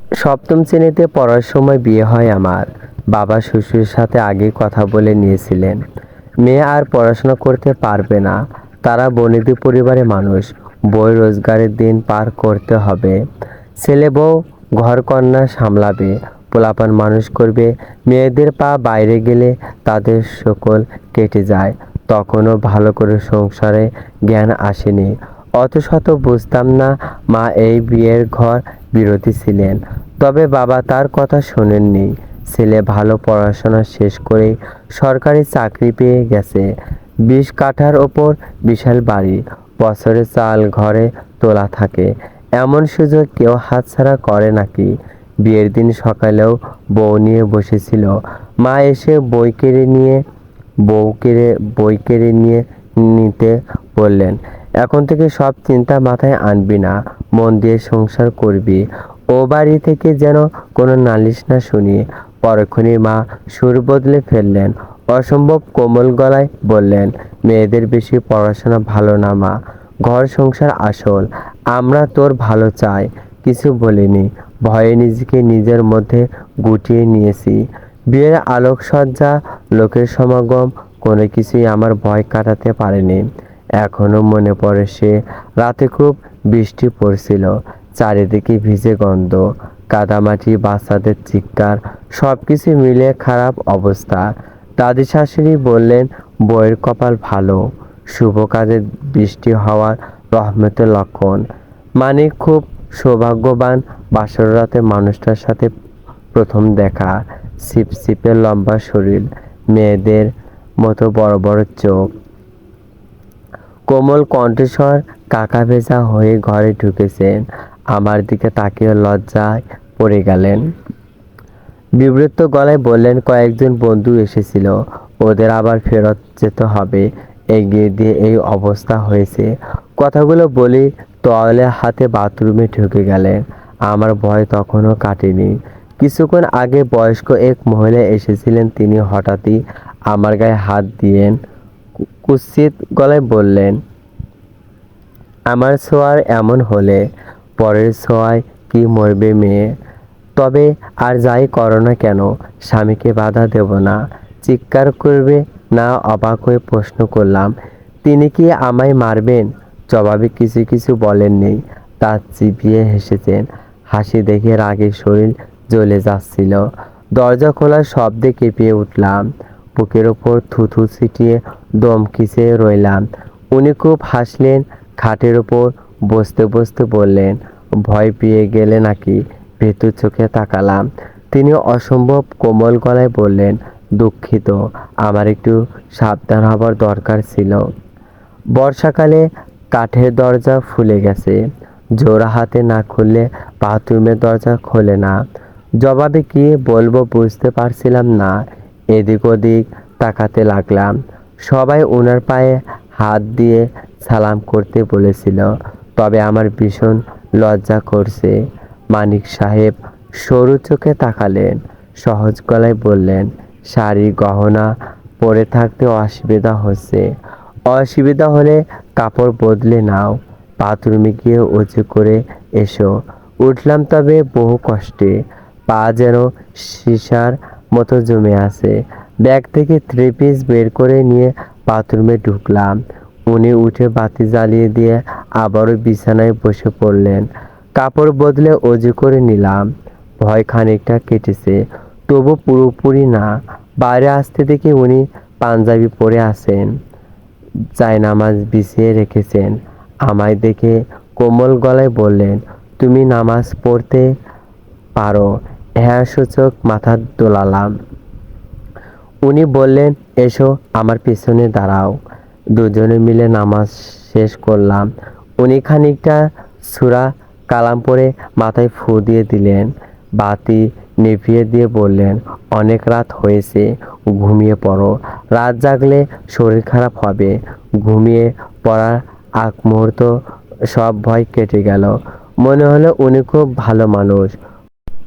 সপ্তম শ্রেণীতে পড়ার সময় বিয়ে হয় আমার। বাবা শ্বশুরের সাথে আগেই কথা বলে নিয়েছিলেন, মেয়ে আর পড়াশোনা করতে পারবে না। তারা বনেদি পরিবারের মানুষ, বই রোজগারের দিন পার করতে হবে। ছেলে বউ ঘরকন্না সামলাবে, পোলাপান মানুষ করবে। মেয়েদের পা বাইরে গেলে তাদের সকল কেটে যায়। তখনও ভালো করে সংসারে জ্ঞান আসেনি, অত শত বুঝতাম না। মা এই বিয়ের ঘর বিরোধী ছিলেন, তবে বাবা তার কথা শোনেননি। ছেলে ভালো পড়াশোনা শেষ করেই সরকারি চাকরি পেয়ে গেছে। 20 কাঠার ওপর বিশাল বাড়ি, বছরে চাল ঘরে তোলা থাকে। এমন সুযোগ কেউ হাতছাড়া করে নাকি? বিয়ের দিন সকালেও বউ নিয়ে বসেছিল। মা এসে বই কেড়ে নিয়ে নিতে বললেন, এখন থেকে সব চিন্তা মাথায় আনবি না, মন দিয়ে সংসার করবি। ও বাড়ি থেকে যেন কোনো নালিশ না শুনি। পরক্ষণেই মা সুর বদলে ফেললেন, অসম্ভব কোমল গলায় বললেন, মেয়েদের বেশি পড়াশোনা ভালো না মা, ঘর সংসার আসল। আমরা তোর ভালো চাই। কিছু বলিনি, ভয়ে নিজেকে নিজের মধ্যে গুটিয়ে নিয়েছি। বিয়ের আলোকসজ্জা, লোকের সমাগম, কোনো কিছুই আমার ভয় কাটাতে পারেনি। এখনো মনে পড়ে সে রাতে খুব বৃষ্টি পড়ছিল, চারিদিকে ভিজে গন্ধ, কাদামাটি, বাচ্চাদের চিৎকার, সব কিছু মিলে খারাপ অবস্থা। দাদি শাশুড়ি বললেন, বউয়ের কপাল ভালো, শুভ কাজে বৃষ্টি হওয়ার রহমতের লক্ষণ। মানিক খুব সৌভাগ্যবান। বাসর রাতে মানুষটার সাথে প্রথম দেখা, ছিপছিপে লম্বা শরীর, মেয়েদের মতো বড় বড় চোখ, কোমল কণ্ঠস্বর। কাকা ভেজা হয়ে ঘরে ঢুকেছেন, আমার দিকে তাকিয়ে লজ্জায় পড়ে গেলেন। বিব্রত গলায় বললেন, কয়েকজন বন্ধু এসেছিল, ওদের আবার ফেরত যেতে হবে, এগিয়ে দিয়ে এই অবস্থা হয়েছে। কথাগুলো বলি তোয়ালে হাতে বাথরুমে ঢুকে গেলেন। আমার ভয় তখনও কাটেনি। কিছুক্ষণ আগে বয়স্ক এক মহিলা এসেছিলেন, তিনি হঠাৎই আমার গায়ে হাত দিয়েন, কুৎসিত গলায় বললেন, আমার ছোঁয়ার এমন হলে পরের ছোঁয়ায় কি মরবে মেয়ে? তবে আর যাই করো না কেন, স্বামীকে বাধা দেব না। চিৎকার করবে না? অবাক হয়ে প্রশ্ন করলাম, তিনি কি আমায় মারবেন? জবাবে কিছু কিছু বলেননি, দাঁত চিবিয়ে হেসেছেন। হাসি দেখে রাগে শরীর জ্বলে যাচ্ছিল। দরজা খোলার শব্দে কেঁপে উঠলাম, বুকের ওপর থুথু ছিটিয়ে দমকিছে রইলাম। উনি খুব হাসলেন, খাটের ওপর বসতে বসতে বললেন, ভয় পেয়ে গেলে নাকি? ভীতু চোখে তাকালাম। তিনি অসম্ভব কোমল গলায় বললেন, দুঃখিত, আমার একটু সাবধান হবার দরকার ছিল। বর্ষাকালে কাঠের দরজা খুলে গেছে, জোড়া হাতে না খুললে বাথরুমের দরজা খোলে না। জবাবে কি বলবো বুঝতে পারছিলাম না। এদিক ওদিক তাকাতে লাগলাম। সবাই ওনার পায়ে হাত দিয়ে সালাম করতে বলেছিল, তবে আমার ভীষণ লজ্জা করছে। মানিক সাহেব সরু চোখে তাকালেন, সহজ গলায় বললেন, শাড়ি গহনা পরে থাকতে অসুবিধা হচ্ছে। অসুবিধা হলে কাপড় বদলে নাও, বাথরুমে গিয়ে উঁচু করে এসো। উঠলাম, তবে বহু কষ্টে। পা যেন সীসার মতো জমে আছে। ব্যাগ থেকে 3 পিস বের করে নিয়ে বাথরুমে ঢুকলাম। উনি উঠে বাতি জ্বালিয়ে দিয়ে আবারও বিছানায় বসে পড়লেন। কাপড় বদলে অজু করে নিলাম। ভয় খানিকটা কেটেছে, তবু পুরোপুরি না। বাইরে আসতে দেখি উনি পাঞ্জাবি পরে আছেন, জায়নামাজ বিছিয়ে রেখেছেন। আমায় দেখে কোমল গলায় বললেন, তুমি নামাজ পড়তে পারো? হ্যাঁ সূচক মাথা দোলালাম। উনি বললেন, এসো আমার পিছনে দাঁড়াও। দুজনে মিলে নামাজ শেষ করলাম। উনি খানিকটা সূরা কালাম পড়ে মাথায় ফু দিয়ে দিলেন, বাতি নিভিয়ে দিয়ে বললেন, অনেক রাত হয়েছে, ঘুমিয়ে পড়ো। রাত জাগলে শরীর খারাপ হবে। ঘুমিয়ে পড়ার আগ মুহূর্ত সব ভয় কেটে গেল। মনে হলো উনি খুব ভালো মানুষ।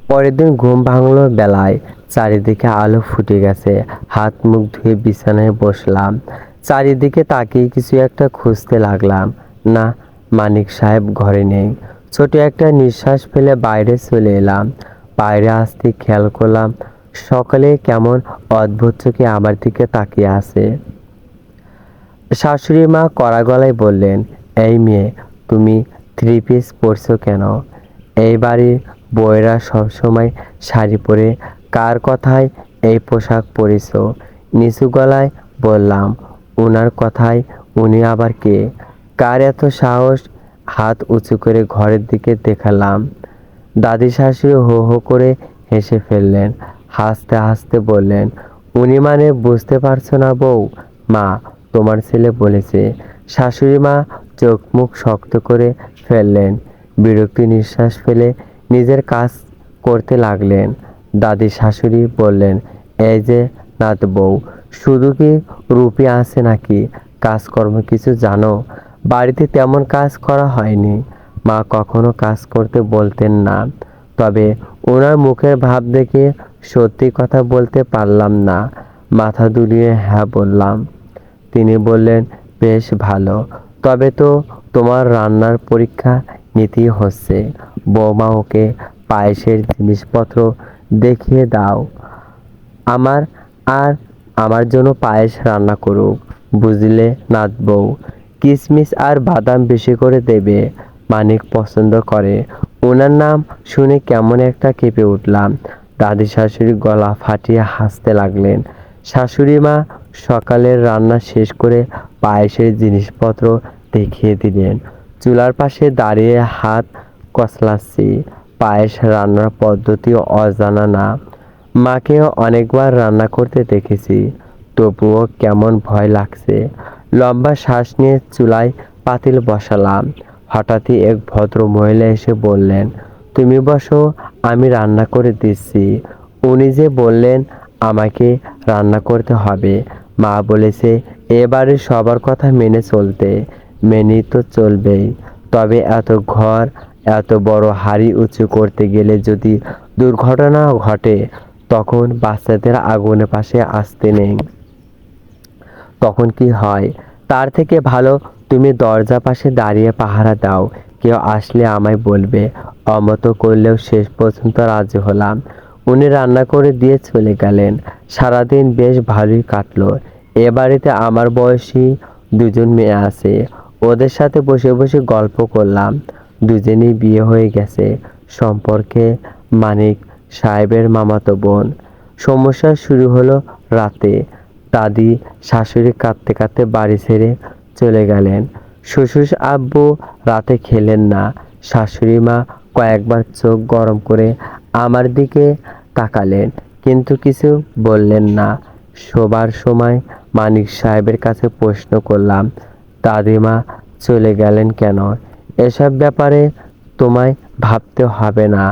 পরের দিন ঘুম ভাঙলো বেলায়, চারিদিকে আলো ফুটে গেছে। হাত মুখ ধুয়ে বিছানায় বসলাম। চারিদিকে তাকিয়ে কিছু একটা খুঁজতে লাগলাম। না, মানিক সাহেব ঘরে নেই। ছোট একটা নিঃশ্বাস ফেলে বাইরে চলে এলাম। বাইরে আসতে খেয়াল করলাম সকলে কেমন অদ্ভুত চোখে আমার দিকে তাকিয়ে আছে। শাশুড়ি মা কড়া গলায় বললেন, এই মেয়ে, তুমি থ্রি পিস পরছো কেন? এই বাড়ির বউয়েরা সবসময় শাড়ি পরে, কার কথায় এই পোশাক পরেছো? নিচু গলায় বললাম, উনার কথায়। উনি আবার কে? কার এত সাহস? হাত উঁচু করে ঘরের দিকে দেখালাম। দাদি শাশুড়ি হো হো করে হেসে ফেললেন। হাসতে হাসতে বললেন, উনি মানে বুঝতে পারছো না বউ? মা, তোমার ছেলে বলেছে। শাশুড়ি মা চোখ মুখ শক্ত করে ফেললেন। বিরক্তি নিঃশ্বাস ফেলে নিজের কাজ করতে লাগলেন। দাদি শাশুড়ি বললেন, এই যে নাত বউ, শুধু কি রূপে আছে নাকি? কাজকর্ম কিছু জানো? বাড়িতে তেমন কাজ করা হয়নি। মা কখনো কাজ করতে বলতেন না, তবে ওনার মুখের ভাব দেখে সত্যি কথা বলতে পারলাম না। মাথা দুলিয়ে হ্যাঁ বললাম। তিনি বললেন, বেশ ভালো, তবে তো তোমার রান্নার পরীক্ষা নিতেই হচ্ছে। বৌমা, ওকে পায়েসের জিনিসপত্র দেখিয়ে দাও। আমার আর আমার জন্য পায়েস রান্না করুক, বুঝলে নাত বউ? কিশমিশ আর বাদাম বেশি করে দেবে, মানিক পছন্দ করে। ওনার নাম শুনে কেমন একটা কেঁপে উঠলাম। দাদি শাশুড়ি গলা ফাটিয়ে হাসতে লাগলেন। শাশুড়ি মা সকালের রান্না শেষ করে পায়েসের জিনিসপত্র দেখিয়ে দিলেন। চুলার পাশে দাঁড়িয়ে হাত কচলাচ্ছি। পায়েস রান্নার পদ্ধতি অজানা না। মাকেও অনেকবার রান্না করতে দেখেছি, তবুও কেমন ভয় লাগছে। লম্বা শ্বাস নিয়ে চুলায় পাতিল বসালাম। হঠাৎই এক ভদ্র মহিলা এসে বললেন, তুমি বসো, আমি রান্না করে দিচ্ছি। উনি যে বললেন আমাকে রান্না করতে হবে। মা বলেছে এবারে সবার কথা মেনে চলতে। মেনেই তো চলবেই, তবে এত ঘর, এত বড় হাঁড়ি উঁচু করতে গেলে যদি দুর্ঘটনা ঘটে, তখন বাচ্চাদের আগুনের পাশে আসতে নেই, তখন কি হয়? তার থেকে ভালো তুমি দরজা পাশে দাঁড়িয়ে পাহারা দাও, কেউ আসলে আমায় বলবে। অমত করলেও শেষ পর্যন্ত রাজি হলাম। উনি রান্না করে দিয়ে চলে গেলেন। সারাদিন বেশ ভালোই কাটলো। এ বাড়িতে আমার বয়সী দুজন মেয়ে আছে, ওদের সাথে বসে বসে গল্প করলাম। দুজনেই বিয়ে হয়ে গেছে। সম্পর্কে মানিক সাহেবের মামাতো বোন। সমস্যা শুরু হলো রাতে। দাদি শাশুড়ি কাঁদতে কাঁদতে বাড়ি ছেড়ে চলে গেলেন। শ্বশুর আব্বু রাতে খেলেন না। শাশুড়ি মা কয়েকবার চোখ গরম করে আমার দিকে তাকালেন, কিন্তু কিছু বললেন না। শোবার সময় মানিক সাহেবের কাছে প্রশ্ন করলাম, দাদিমা চলে গেলেন কেন? এসব ব্যাপারে তোমায় ভাবতে হবে না।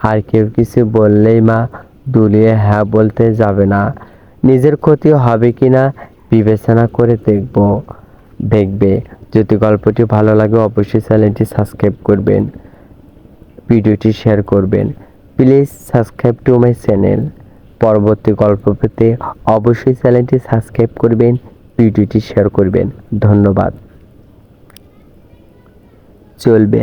আর কেউ কিছু বললেই মা দুলিয়ে হ্যাঁ বলতে যাবে না। নিজের ক্ষতি হবে কিনা বিবেচনা করে দেখবে। যদি গল্পটি ভালো লাগে অবশ্যই চ্যানেলটি সাবস্ক্রাইব করবেন, ভিডিওটি শেয়ার করবেন। Please subscribe to my channel. পরবর্তী গল্প পেতে অবশ্যই চ্যানেলটি সাবস্ক্রাইব করবেন, ভিডিওটি শেয়ার করবেন। ধন্যবাদ। চলবে।